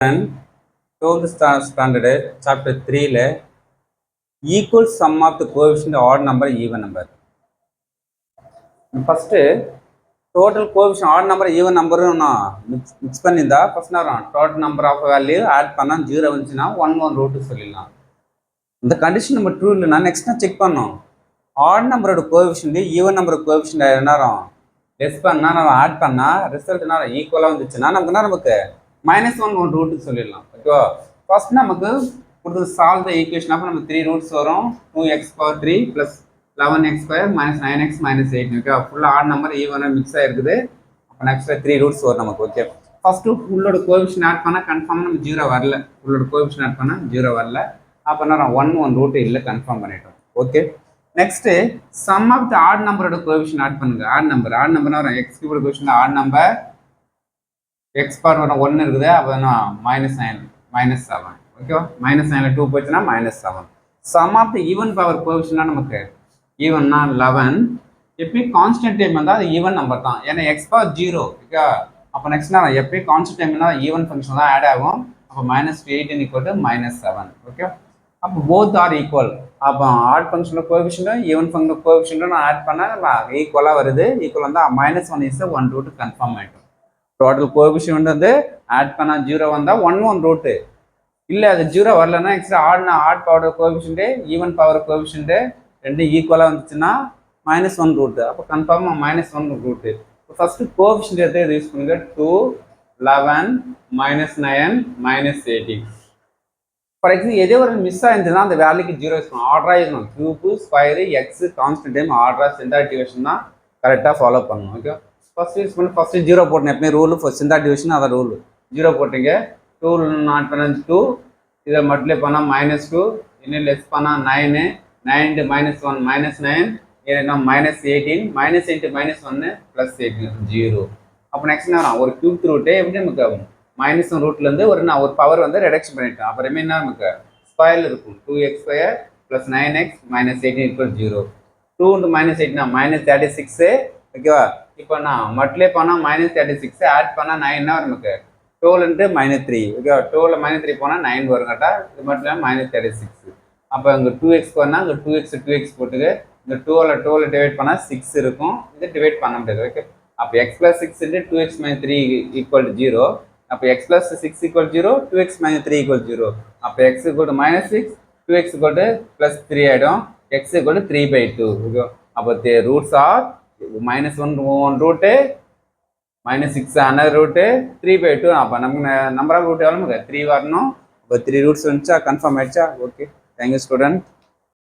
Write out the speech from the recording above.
12th standard chapter 3 le equal sum of the coefficient odd number even number. First total coefficient odd number even number mix பண்ணிருந்தா first நான் total number of value add பண்ணா 0 வந்துச்சுனா 1 1 root சொல்லிடலாம். இந்த condition நம்ம true இல்லனா next நான் check பண்ணோம். odd numberோட coefficient even number coefficient என்னறாம் லெஸ் பண்ணா நம்ம ஆட் பண்ணா ரிசல்ட் என்ன ஈக்குவலா வந்துச்சுனா நமக்கு -1 1 ரூட் சொல்லிடலாம். ஓகேவா? ஃபர்ஸ்ட் நமக்கு கொடுத்து சால்வ் தி ஈக்குவேஷன் அப்ப நம்ம 3 ரூட்ஸ் வரும் 2x power 3 plus 11x² - 9x - 8. Okay, ஃபுல்லா ஆட் நம்பர் ஈவனா மிக்ஸ் ஆயிருக்குது. அப்ப நெக்ஸ்ட் 3 ரூட்ஸ் வரும் நமக்கு. ஓகே, ஃபர்ஸ்ட் ஃபுல்லோட கோஎஃபிஷியன்ட் ஆட் பண்ணா கன்ஃபார்ம் நம்ம 0 வரல. ஃபுல்லோட கோஎஃபிஷியன்ட் ஆட் பண்ணா 0 வரல. அப்ப நான் 1 1 ரூட் இல்ல கன்ஃபார்ம் பண்ணிட்டோம். Okay, next sum of the odd நம்பரோட கோஎஃபிஷியன்ட் ஆட் பண்ணுங்க. ஆட் நம்பர்னா வரும் x கியூபோட coefficient odd number x power 1 இருக்குது. அப்ப -9 -7. ஓகேவா? -9ல 2 போச்சுனா -7. Sum of the even power coefficient நமக்கு ஈவன்னா 11. எப்பயும் கான்ஸ்டன்ட் டைம் வந்தா அது ஈவன் நம்பர் தான். ஏன்னா x பவர் 0. ஓகே, அப்ப நெக்ஸ்ட் நான் எப்பயும் கான்ஸ்டன்ட் டைம்னா ஈவன் ஃபங்க்ஷன் தான் ஆட் ஆகும். அப்ப -18 = -7. ஓகே, அப்போ போத் ஆர் ஈக்குவல். அப்போ ஆட் ஃபங்க்ஷனோட கோஎஃபிஷியன்ட் ஈவன் ஃபங்க்ஷனோட கோஎஃபிஷியன்ட் நான் ஆட் பண்ணா ஈக்குவலா வருது. ஈக்குவல் வந்தா -1 is 1 root கன்ஃபார்ம் ஆயிடும். டோட்டல் கோஎஃபிஷியன்ட் வந்து ஆட் பண்ணா 0 வந்தா 1 1 ரூட். இல்ல அது 0 வரலன்னா extra add power coefficient even power coefficient ரெண்டு ஈக்குவலா வந்துச்சுன்னா -1 ரூட். அப்போ கன்ஃபார்மா -1 ரூட். ஃபர்ஸ்ட் கோஎஃபிஷியன்ட் எடுத்து யூஸ் பண்ணுங்க. 2 11 -9 -18. ஃபார் எக்ஸாம்பிள் எதே ஒரு மிஸ் ஆயிருந்ததுன்னா அந்த வேல்யூக்கு 0 யூஸ் பண்ணணும். ஆர்டரா இருக்கணும். Cube square x constant time ஆர்டரா சென்டர் டிவிஷன் தான் கரெக்டாக ஃபாலோ பண்ணணும். ஓகே, ஃபர்ஸ்ட் யூஸ் பண்ணி ஃபர்ஸ்ட் 0 போட்டேன். எப்பவுமே ரூல் சென்டர் டிவிஷன் அதான் ரூல். 0 போட்டீங்க. 2 நாட் பண்ண 2 இதை மல்டிப்ளை பண்ணால் -2 இன்னும் லெஸ் பண்ணால் 9 9 -1 -9 ஏன்னா -18 -8 -1 +18 0. அப்போ நெக்ஸ்ட் என்ன ஒரு கியூப் ரூட்டே எப்படி நமக்கு -1 ரூட்லேருந்து ஒரு பவர் வந்து ரெடக்ஷன் பண்ணிட்டோம். அப்புறமே என்ன நமக்கு ஸ்கொயர் இருக்கும். 2x² + 9x - 18 = 0. 2 × -8 -36. ஓகேவா? இப்போ நான் மல்டிப்ளை பண்ணால் -36 ஆட் பண்ணால் 9 நமக்கு 12 × -3. ஓகேவா? 12 -3 போனால் 9 வரும் கரெக்டாக. இது மட்டும் -36. அப்போ இங்கே 2x பண்ணால் இங்கே 2x போட்டுக்கு இந்த 12 டிவைட் பண்ணால் 6 இருக்கும். இது டிவைட் பண்ண முடியாது. ஓகே, அப்போ x + 6 × 2x - 3 = 0. அப்போ x + 6 = 0, 2x - 3 = 0. அப்போ x = -6, 2x = +3 ஆகிடும். x = 3/2. ஓகே, அப்போ roots are -1 root -6 another root 3/2. அப்போ நமக்கு நம்பர் ஆஃப் ரூட் எவ்வளோ 3 வரணும். இப்போ 3 ரூட்ஸ் வந்துச்சா கன்ஃபார்ம் ஆயிடுச்சா? Okay, thank you student.